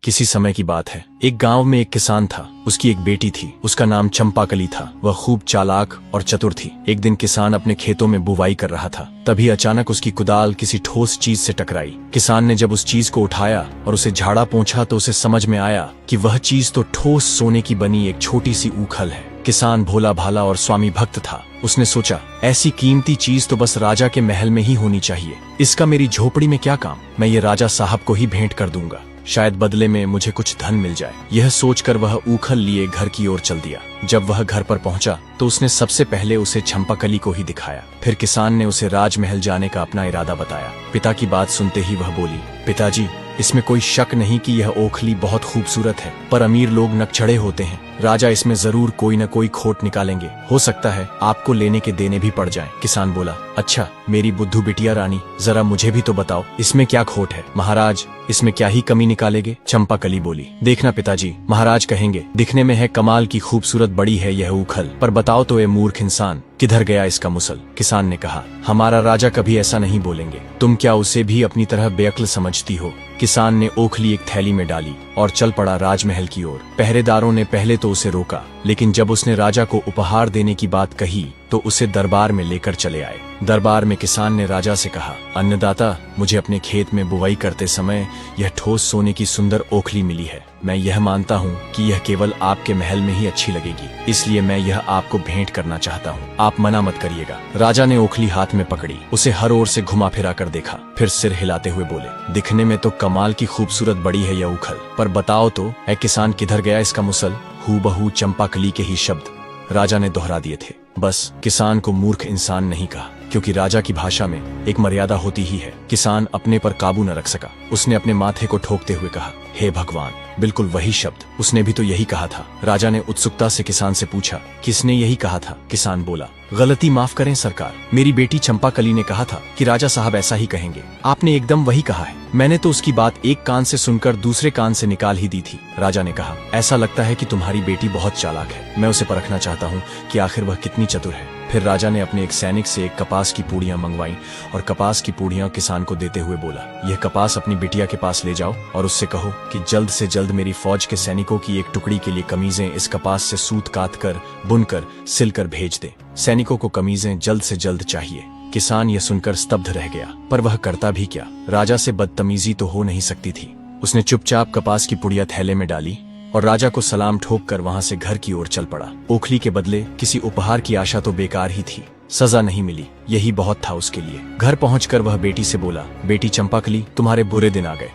किसी समय की बात है। एक गांव में एक किसान था। उसकी एक बेटी थी। उसका नाम चंपाकली था। वह खूब चालाक और चतुर थी। एक दिन किसान अपने खेतों में बुवाई कर रहा था। तभी अचानक उसकी कुदाल किसी ठोस चीज से टकराई। किसान ने जब उस चीज को उठाया और उसे झाड़ा पोंछा तो उसे समझ में आया कि वह चीज तो ठोस सोने की बनी एक छोटी सी ऊखल है। किसान भोला भाला और स्वामी भक्त था। उसने सोचा, ऐसी कीमती चीज तो बस राजा के महल में ही होनी चाहिए। इसका मेरी झोपड़ी में क्या काम। मैं ये राजा साहब को ही भेंट कर दूंगा, शायद बदले में मुझे कुछ धन मिल जाए। यह सोचकर वह ऊखल लिए घर की ओर चल दिया। जब वह घर पर पहुंचा तो उसने सबसे पहले उसे चंपाकली को ही दिखाया। फिर किसान ने उसे राजमहल जाने का अपना इरादा बताया। पिता की बात सुनते ही वह बोली, पिताजी, इसमें कोई शक नहीं कि यह ओखली बहुत खूबसूरत है, पर अमीर लोग नकचढ़े होते हैं। राजा इसमें जरूर कोई न कोई खोट निकालेंगे। हो सकता है आपको लेने के देने भी पड़ जाएं। किसान बोला, अच्छा मेरी बुद्धू बिटिया रानी, जरा मुझे भी तो बताओ, इसमें क्या खोट है। महाराज, इसमें क्या ही कमी निकालेंगे। चंपाकली बोली, देखना पिताजी, महाराज कहेंगे दिखने में है कमाल की खूबसूरत बड़ी है यह ऊखल, पर बताओ तो ये मूर्ख इंसान, किधर गया इसका मुसल। किसान ने कहा, हमारा राजा कभी ऐसा नहीं बोलेंगे। तुम क्या उसे भी अपनी तरह बेअक्ल समझती हो। किसान ने ओखली एक थैली में डाली और चल पड़ा राजमहल की ओर। पहरेदारों ने पहले तो उसे रोका, लेकिन जब उसने राजा को उपहार देने की बात कही तो उसे दरबार में लेकर चले आए। दरबार में किसान ने राजा से कहा, अन्नदाता, मुझे अपने खेत में बुवाई करते समय यह ठोस सोने की सुंदर ओखली मिली है। मैं यह मानता हूँ कि यह केवल आपके महल में ही अच्छी लगेगी, इसलिए मैं यह आपको भेंट करना चाहता हूँ। आप मना मत करिएगा। राजा ने ओखली हाथ में पकड़ी, उसे हर ओर से घुमा फिरा कर देखा, फिर सिर हिलाते हुए बोले, दिखने में तो कमाल की खूबसूरत बड़ी है यह ऊखल, पर बताओ तो ऐ किसान, किधर गया इसका मुसल। हूबहू चंपाकली के ही शब्द राजा ने दोहरा दिए थे। बस किसान को मूर्ख इंसान नहीं कहा, क्योंकि राजा की भाषा में एक मर्यादा होती ही है। किसान अपने पर काबू न रख सका। उसने अपने माथे को ठोकते हुए कहा, हे भगवान, बिल्कुल वही शब्द, उसने भी तो यही कहा था। राजा ने उत्सुकता से किसान से पूछा, किसने यही कहा था। किसान बोला, गलती माफ करें सरकार, मेरी बेटी चंपाकली ने कहा था कि राजा साहब ऐसा ही कहेंगे। आपने एकदम वही कहा है। मैंने तो उसकी बात एक कान से सुनकर दूसरे कान से निकाल ही दी थी। राजा ने कहा, ऐसा लगता है कि तुम्हारी बेटी बहुत चालाक है। मैं उसे परखना चाहता हूँ कि आखिर वह कितनी चतुर है। फिर राजा ने अपने एक सैनिक से एक कपास की पूड़ियां मंगवाई और कपास की पूड़ियां किसान को देते हुए बोला, यह कपास अपनी बिटिया के पास ले जाओ और उससे कहो कि जल्द से जल्द मेरी फौज के सैनिकों की एक टुकड़ी के लिए कमीजें इस कपास से सूत काट कर, बुनकर, सिलकर भेज दे। सैनिकों को कमीजें जल्द से जल्द चाहिए। किसान यह सुनकर स्तब्ध रह गया, पर वह करता भी क्या। राजा से बदतमीजी तो हो नहीं सकती थी। उसने चुपचाप कपास की पुड़िया थैले में डाली और राजा को सलाम ठोक कर वहां से घर की ओर चल पड़ा। ओखली के बदले किसी उपहार की आशा तो बेकार ही थी। सजा नहीं मिली, यही बहुत था उसके लिए। घर पहुंचकर वह बेटी से बोला, बेटी चंपाकली, तुम्हारे बुरे दिन आ गए।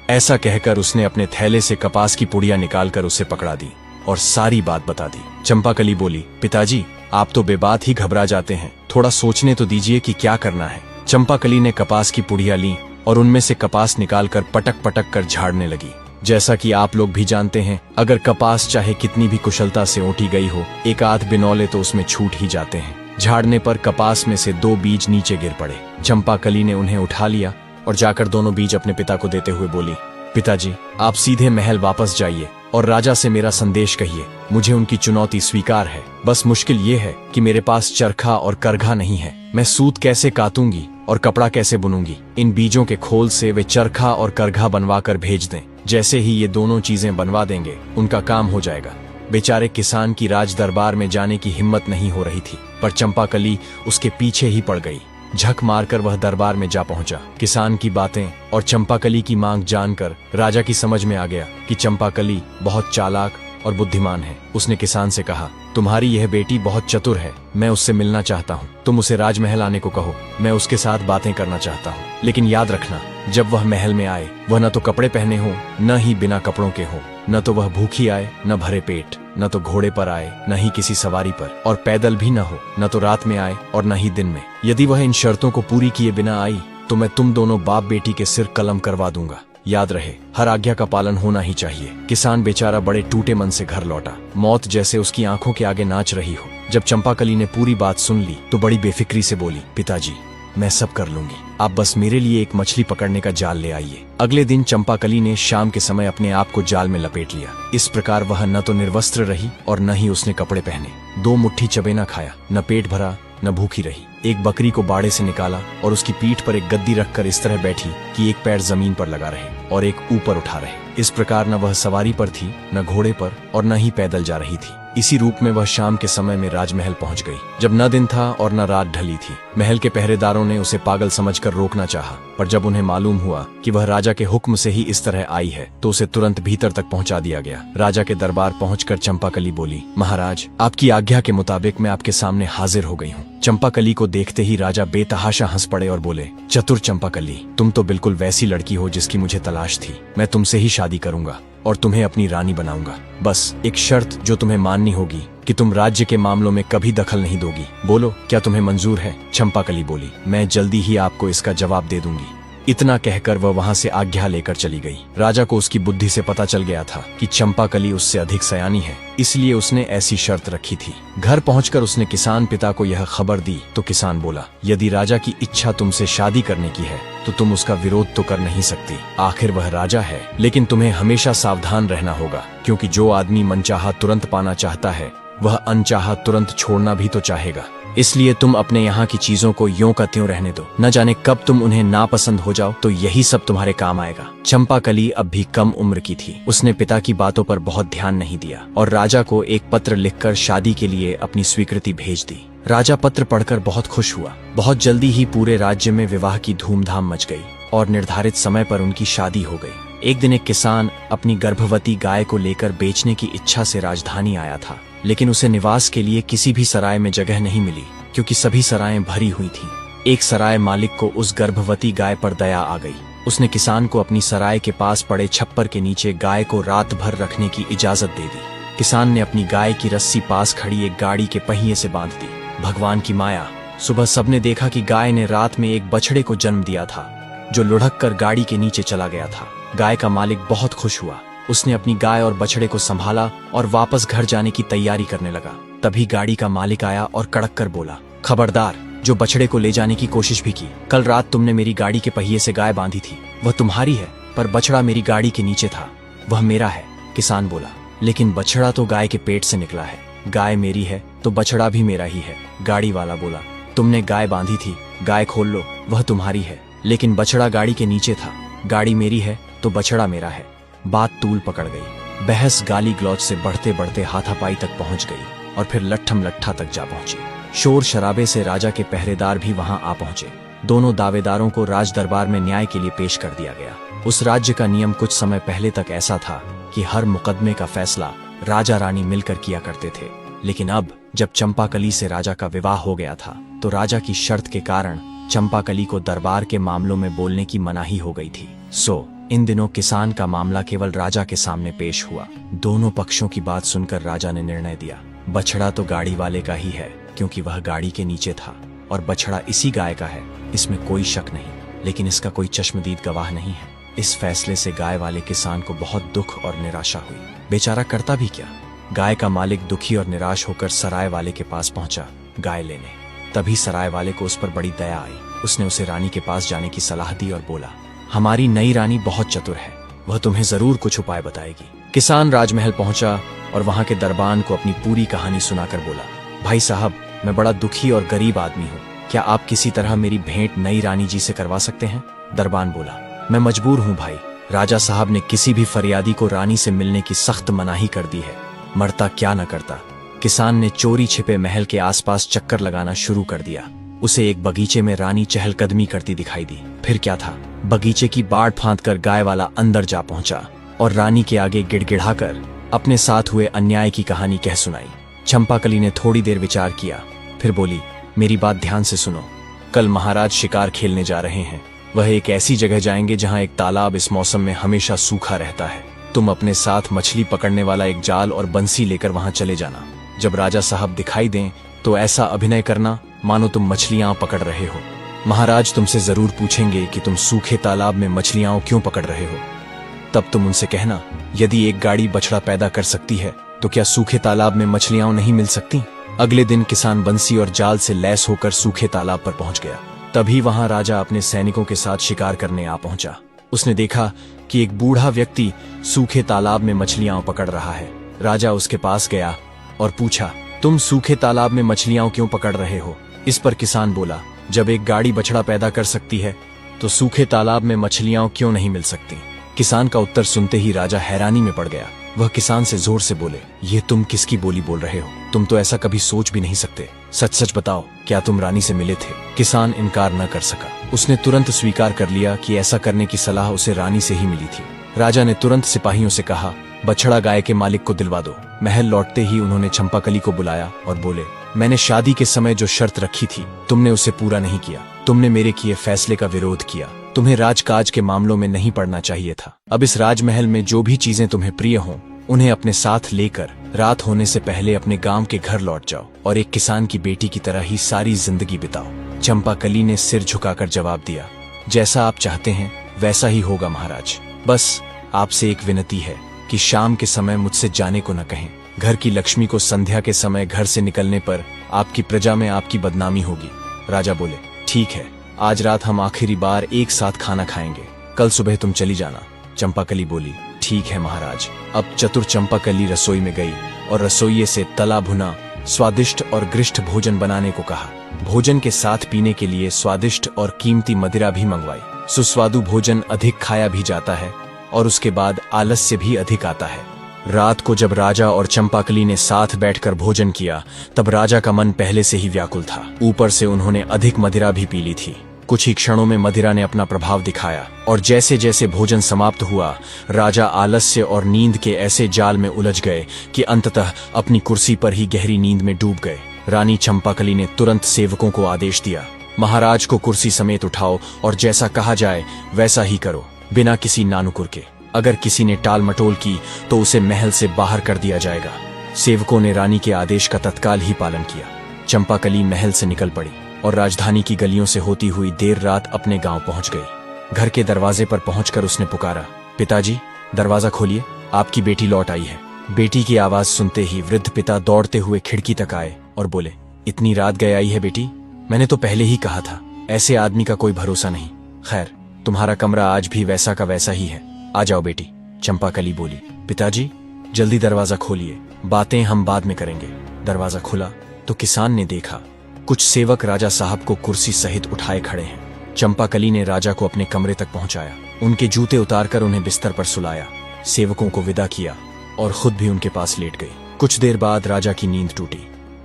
ऐसा कहकर उसने अपने थैले से कपास की पुड़िया निकालकर उसे पकड़ा दी और सारी बात बता दी। चंपाकली बोली, पिताजी, आप तो बेबात ही घबरा जाते हैं, थोड़ा सोचने तो दीजिए कि क्या करना है। चंपाकली ने कपास की पुड़िया ली और उनमें से कपास निकालकर पटक पटक कर झाड़ने लगी। जैसा कि आप लोग भी जानते हैं, अगर कपास चाहे कितनी भी कुशलता से ओटी गई हो, एक आध बिनौले तो उसमें छूट ही जाते हैं। झाड़ने पर कपास में से 2 बीज नीचे गिर पड़े। चंपाकली ने उन्हें उठा लिया और जाकर दोनों बीज अपने पिता को देते हुए बोली, पिताजी, आप सीधे महल वापस जाइए और राजा से मेरा संदेश कहिए। मुझे उनकी चुनौती स्वीकार है, बस मुश्किल ये है कि मेरे पास चरखा और करघा नहीं है। मैं सूत कैसे कातूंगी और कपड़ा कैसे बुनूंगी। इन बीजों के खोल से वे चरखा और करघा बनवा कर भेज दें। जैसे ही ये दोनों चीजें बनवा देंगे, उनका काम हो जाएगा। बेचारे किसान की राज दरबार में जाने की हिम्मत नहीं हो रही थी, पर चंपाकली उसके पीछे ही पड़ गई। झक मारकर वह दरबार में जा पहुंचा। किसान की बातें और चंपाकली की मांग जानकर राजा की समझ में आ गया कि चंपाकली बहुत चालाक और बुद्धिमान है। उसने किसान से कहा, तुम्हारी यह बेटी बहुत चतुर है, मैं उससे मिलना चाहता हूँ। तुम उसे राजमहल आने को कहो, मैं उसके साथ बातें करना चाहता हूँ। लेकिन याद रखना, जब वह महल में आए, वह न तो कपड़े पहने हो, न ही बिना कपड़ों के हो। न तो वह भूखी आए, न भरे पेट, न तो घोड़े पर आए, न ही किसी सवारी पर, और पैदल भी न हो। न तो रात में आए और न ही दिन में। यदि वह इन शर्तों को पूरी किए बिना आई तो मैं तुम दोनों बाप बेटी के सिर कलम करवा दूंगा। याद रहे, हर आज्ञा का पालन होना ही चाहिए। किसान बेचारा बड़े टूटे मन से घर लौटा। मौत जैसे उसकी आंखों के आगे नाच रही हो। जब चंपाकली ने पूरी बात सुन ली तो बड़ी बेफिक्री से बोली, पिताजी, मैं सब कर लूंगी, आप बस मेरे लिए एक मछली पकड़ने का जाल ले आइए। अगले दिन चंपाकली ने शाम के समय अपने आप को जाल में लपेट लिया। इस प्रकार वह न तो निर्वस्त्र रही और न ही उसने कपड़े पहने। 2 मुट्ठी चबेना खाया, न पेट भरा न भूखी रही। एक बकरी को बाड़े से निकाला और उसकी पीठ पर एक गद्दी रखकर इस तरह बैठी कि एक पैर जमीन पर लगा रहे और एक ऊपर उठा रहे। इस प्रकार न वह सवारी पर थी, न घोड़े पर, और न ही पैदल जा रही थी। इसी रूप में वह शाम के समय में राजमहल पहुंच गई, जब न दिन था और न रात ढली थी। महल के पहरेदारों ने उसे पागल समझकर रोकना चाहा, पर जब उन्हें मालूम हुआ कि वह राजा के हुक्म से ही इस तरह आई है, तो उसे तुरंत भीतर तक पहुंचा दिया गया। राजा के दरबार पहुंचकर चंपाकली बोली, महाराज, आपकी आज्ञा के मुताबिक मैं आपके सामने हाजिर हो गई हूँ। चंपाकली को देखते ही राजा बेतहाशा हंस पड़े और बोले, चतुर चंपाकली, तुम तो बिल्कुल वैसी लड़की हो जिसकी मुझे तलाश थी। मैं तुमसे ही शादी करूंगा और तुम्हें अपनी रानी बनाऊंगा। बस एक शर्त जो तुम्हें माननी होगी कि तुम राज्य के मामलों में कभी दखल नहीं दोगी। बोलो, क्या तुम्हें मंजूर है? चंपाकली बोली, मैं जल्दी ही आपको इसका जवाब दे दूंगी। इतना कहकर वह वहां से आज्ञा लेकर चली गई। राजा को उसकी बुद्धि से पता चल गया था कि चंपाकली उससे अधिक सयानी है, इसलिए उसने ऐसी शर्त रखी थी। घर पहुंचकर उसने किसान पिता को यह खबर दी तो किसान बोला, यदि राजा की इच्छा तुमसे शादी करने की है तो तुम उसका विरोध तो कर नहीं सकती। आखिर वह राजा है। लेकिन तुम्हें हमेशा सावधान रहना होगा, क्योंकि जो आदमी मनचाहा तुरंत पाना चाहता है, वह अनचाहा तुरंत छोड़ना भी तो चाहेगा। इसलिए तुम अपने यहाँ की चीजों को यों का त्यों रहने दो। न जाने कब तुम उन्हें नापसंद हो जाओ तो यही सब तुम्हारे काम आएगा। चंपाकली अब भी कम उम्र की थी। उसने पिता की बातों पर बहुत ध्यान नहीं दिया और राजा को एक पत्र लिखकर शादी के लिए अपनी स्वीकृति भेज दी। राजा पत्र पढ़कर बहुत खुश हुआ। बहुत जल्दी ही पूरे राज्य में विवाह की धूमधाम मच गई और निर्धारित समय पर उनकी शादी हो गई। एक दिन एक किसान अपनी गर्भवती गाय को लेकर बेचने की इच्छा से राजधानी आया था, लेकिन उसे निवास के लिए किसी भी सराय में जगह नहीं मिली, क्योंकि सभी सरायें भरी हुई थीं। एक सराय मालिक को उस गर्भवती गाय पर दया आ गई। उसने किसान को अपनी सराय के पास पड़े छप्पर के नीचे गाय को रात भर रखने की इजाजत दे दी। किसान ने अपनी गाय की रस्सी पास खड़ी एक गाड़ी के पहिए से बांध दी। भगवान की माया, सुबह सबने देखा कि गाय ने रात में एक बछड़े को जन्म दिया था, जो लुढ़क कर गाड़ी के नीचे चला गया था। गाय का मालिक बहुत खुश हुआ। उसने अपनी गाय और बछड़े को संभाला और वापस घर जाने की तैयारी करने लगा। तभी गाड़ी का मालिक आया और कड़क कर बोला, खबरदार, जो बछड़े को ले जाने की कोशिश भी की। कल रात तुमने मेरी गाड़ी के पहिए से गाय बांधी थी, वह तुम्हारी है, पर बछड़ा मेरी गाड़ी के नीचे था, वह मेरा है। किसान बोला, लेकिन बछड़ा तो गाय के पेट से निकला है। गाय मेरी है तो बछड़ा भी मेरा ही है। गाड़ी वाला बोला, तुमने गाय बांधी थी, गाय खोल लो, वह तुम्हारी है, लेकिन बछड़ा गाड़ी के नीचे था। गाड़ी मेरी है तो बछड़ा मेरा है। बात तूल पकड़ गई। बहस गाली गलौज से बढ़ते बढ़ते हाथापाई तक पहुंच गई और फिर लट्ठम लट्ठा तक जा पहुंची। शोर शराबे से राजा के पहरेदार भी वहां आ पहुंचे। दोनों दावेदारों को राज दरबार में न्याय के लिए पेश कर दिया गया। उस राज्य का नियम कुछ समय पहले तक ऐसा था कि हर मुकदमे का फैसला राजा रानी मिलकर किया करते थे, लेकिन अब जब चंपाकली से राजा का विवाह हो गया था तो राजा की शर्त के कारण चंपाकली को दरबार के मामलों में बोलने की मनाही हो गई थी। इन दिनों किसान का मामला केवल राजा के सामने पेश हुआ। दोनों पक्षों की बात सुनकर राजा ने निर्णय दिया, बछड़ा तो गाड़ी वाले का ही है, क्योंकि वह गाड़ी के नीचे था, और बछड़ा इसी गाय का है, इसमें कोई शक नहीं, लेकिन इसका कोई चश्मदीद गवाह नहीं है। इस फैसले से गाय वाले किसान को बहुत दुख और निराशा हुई। बेचारा करता भी क्या। गाय का मालिक दुखी और निराश होकर सराय वाले के पास पहुंचा गाय लेने। तभी सराय वाले को उस पर बड़ी दया आई। उसने उसे रानी के पास जाने की सलाह दी और बोला, हमारी नई रानी बहुत चतुर है, वह तुम्हें जरूर कुछ उपाय बताएगी। किसान राजमहल पहुंचा और वहां के दरबान को अपनी पूरी कहानी सुनाकर बोला, भाई साहब, मैं बड़ा दुखी और गरीब आदमी हूँ, क्या आप किसी तरह मेरी भेंट नई रानी जी से करवा सकते हैं? दरबान बोला, मैं मजबूर हूँ भाई, राजा साहब ने किसी भी फरियादी को रानी से मिलने की सख्त मनाही कर दी है, मरता क्या न करता। किसान ने चोरी छिपे महल के आसपास चक्कर लगाना शुरू कर दिया। उसे एक बगीचे में रानी चहलकदमी करती दिखाई दी। फिर क्या था, बगीचे की बाड़ फांद कर गाय वाला अंदर जा पहुंचा और रानी के आगे गिड़गिड़ाकर अपने साथ हुए अन्याय की कहानी कह सुनाई। चंपाकली ने थोड़ी देर विचार किया, फिर बोली, मेरी बात ध्यान से सुनो। कल महाराज शिकार खेलने जा रहे हैं। वह एक ऐसी जगह जाएंगे जहां एक तालाब इस मौसम में हमेशा सूखा रहता है। तुम अपने साथ मछली पकड़ने वाला एक जाल और बंसी लेकर वहां चले जाना। जब राजा साहब दिखाई दें तो ऐसा अभिनय करना मानो तुम मछलियां पकड़ रहे हो। महाराज तुमसे जरूर पूछेंगे कि तुम सूखे तालाब में मछलियां क्यों पकड़ रहे हो। तब तुम उनसे कहना, यदि एक गाड़ी बछड़ा पैदा कर सकती है तो क्या सूखे तालाब में मछलियां नहीं मिल सकती? अगले दिन किसान बंसी और जाल से लैस होकर सूखे तालाब पर पहुंच गया। तभी वहां राजा अपने सैनिकों के साथ शिकार करने आ पहुंचा। उसने देखा कि एक बूढ़ा व्यक्ति सूखे तालाब में मछलियां पकड़ रहा है। राजा उसके पास गया और पूछा, तुम सूखे तालाब में मछलियां क्यों पकड़ रहे हो? इस पर किसान बोला, जब एक गाड़ी बछड़ा पैदा कर सकती है तो सूखे तालाब में मछलियां क्यों नहीं मिल सकती। किसान का उत्तर सुनते ही राजा हैरानी में पड़ गया। वह किसान से जोर से बोले, ये तुम किसकी बोली बोल रहे हो? तुम तो ऐसा कभी सोच भी नहीं सकते। सच सच बताओ, क्या तुम रानी से मिले थे? किसान इनकार न कर सका। उसने तुरंत स्वीकार कर लिया कि ऐसा करने की सलाह उसे रानी से ही मिली थी। राजा ने तुरंत सिपाहियों से कहा, बछड़ा गाय के मालिक को दिलवा दो। महल लौटते ही उन्होंने चंपाकली को बुलाया और बोले, मैंने शादी के समय जो शर्त रखी थी तुमने उसे पूरा नहीं किया। तुमने मेरे किए फैसले का विरोध किया। तुम्हें राजकाज के मामलों में नहीं पड़ना चाहिए था। अब इस राजमहल में जो भी चीजें तुम्हें प्रिय हों उन्हें अपने साथ लेकर रात होने से पहले अपने गांव के घर लौट जाओ और एक किसान की बेटी की तरह ही सारी जिंदगी बिताओ। चंपाकली ने सिर झुकाकर जवाब दिया, जैसा आप चाहते हैं वैसा ही होगा महाराज। बस आपसे एक विनती है कि शाम के समय मुझसे जाने को न कहें। घर की लक्ष्मी को संध्या के समय घर से निकलने पर आपकी प्रजा में आपकी बदनामी होगी। राजा बोले, ठीक है, आज रात हम आखिरी बार एक साथ खाना खाएंगे, कल सुबह तुम चली जाना। चंपाकली बोली, ठीक है महाराज। अब चतुर चंपाकली रसोई में गई और रसोइये से तला भुना स्वादिष्ट और गृष्ट भोजन बनाने को कहा। भोजन के साथ पीने के लिए स्वादिष्ट और कीमती मदिरा भी मंगवाई। सुस्वादु भोजन अधिक खाया भी जाता है और उसके बाद आलस्य भी अधिक आता है। रात को जब राजा और चंपाकली ने साथ बैठकर भोजन किया तब राजा का मन पहले से ही व्याकुल था। ऊपर से उन्होंने अधिक मदिरा भी पी ली थी। कुछ ही क्षणों में मदिरा ने अपना प्रभाव दिखाया और जैसे जैसे भोजन समाप्त हुआ राजा आलस्य और नींद के ऐसे जाल में उलझ गए कि अंततः अपनी कुर्सी पर ही गहरी नींद में डूब गए। रानी चंपाकली ने तुरंत सेवकों को आदेश दिया, महाराज को कुर्सी समेत उठाओ और जैसा कहा जाए वैसा ही करो, बिना किसी नानुकुर के। अगर किसी ने टाल मटोल की तो उसे महल से बाहर कर दिया जाएगा। सेवकों ने रानी के आदेश का तत्काल ही पालन किया। चंपाकली महल से निकल पड़ी और राजधानी की गलियों से होती हुई देर रात अपने गांव पहुंच गई। घर के दरवाजे पर पहुंचकर उसने पुकारा, पिताजी दरवाजा खोलिए, आपकी बेटी लौट आई है। बेटी की आवाज सुनते ही वृद्ध पिता दौड़ते हुए खिड़की तक आए और बोले, इतनी रात गए आई है बेटी? मैंने तो पहले ही कहा था, ऐसे आदमी का कोई भरोसा नहीं। खैर, तुम्हारा कमरा आज भी वैसा का वैसा ही है, आ जाओ बेटी। चंपाकली बोली, पिताजी जल्दी दरवाजा खोलिए, बातें हम बाद में करेंगे। दरवाजा खुला तो किसान ने देखा कुछ सेवक राजा साहब को कुर्सी सहित उठाए खड़े हैं। चंपाकली ने राजा को अपने कमरे तक पहुंचाया, उनके जूते उतारकर उन्हें बिस्तर पर सुलाया, सेवकों को विदा किया और खुद भी उनके पास लेट गई। कुछ देर बाद राजा की नींद टूटी।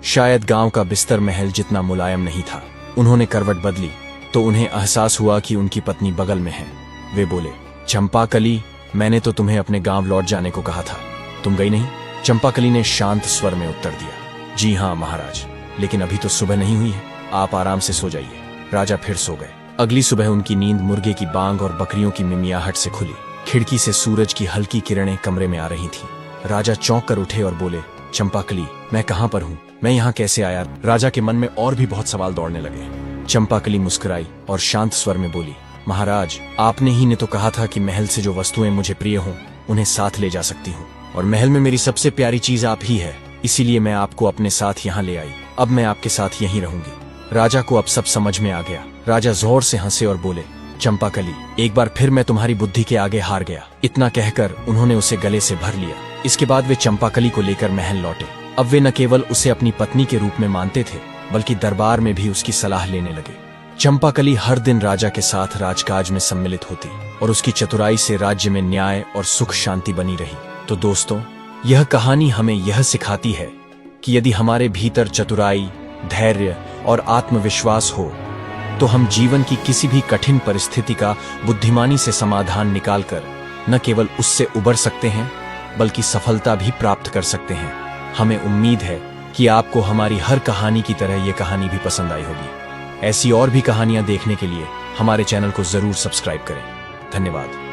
शायद गांव का बिस्तर महल जितना मुलायम नहीं था। उन्होंने करवट बदली तो उन्हें एहसास हुआ कि उनकी पत्नी बगल में है। वे बोले, चंपाकली, मैंने तो तुम्हें अपने गांव लौट जाने को कहा था, तुम गई नहीं? चंपाकली ने शांत स्वर में उत्तर दिया, जी हाँ महाराज, लेकिन अभी तो सुबह नहीं हुई है, आप आराम से सो जाइए। राजा फिर सो गए। अगली सुबह उनकी नींद मुर्गे की बांग और बकरियों की मिमियाहट से खुली। खिड़की से सूरज की हल्की किरणें कमरे में आ रही थीं। राजा चौंक कर उठे और बोले, चंपाकली, मैं कहाँ पर हूँ? मैं यहाँ कैसे आया? राजा के मन में और भी बहुत सवाल दौड़ने लगे। चंपाकली मुस्कुराई और शांत स्वर में बोली, महाराज, आपने ही ने तो कहा था कि महल से जो वस्तुएं मुझे प्रिय हों उन्हें साथ ले जा सकती हूँ, और महल में मेरी सबसे प्यारी चीज आप ही है, इसीलिए मैं आपको अपने साथ यहाँ ले आई। अब मैं आपके साथ यहीं रहूंगी। राजा को अब सब समझ में आ गया। राजा जोर से हंसे और बोले, चंपाकली, एक बार फिर मैं तुम्हारी बुद्धि के आगे हार गया। इतना कहकर उन्होंने उसे गले से भर लिया। इसके बाद वे चंपाकली को लेकर महल लौटे। अब वे न केवल उसे अपनी पत्नी के रूप में मानते थे बल्कि दरबार में भी उसकी सलाह लेने लगे। चंपाकली हर दिन राजा के साथ राजकाज में सम्मिलित होती और उसकी चतुराई से राज्य में न्याय और सुख शांति बनी रही। तो दोस्तों, यह कहानी हमें यह सिखाती है कि यदि हमारे भीतर चतुराई, धैर्य और आत्मविश्वास हो तो हम जीवन की किसी भी कठिन परिस्थिति का बुद्धिमानी से समाधान निकालकर न केवल उससे उबर सकते हैं बल्कि सफलता भी प्राप्त कर सकते हैं। हमें उम्मीद है कि आपको हमारी हर कहानी की तरह ये कहानी भी पसंद आई होगी। ऐसी और भी कहानियां देखने के लिए हमारे चैनल को जरूर सब्सक्राइब करें। धन्यवाद।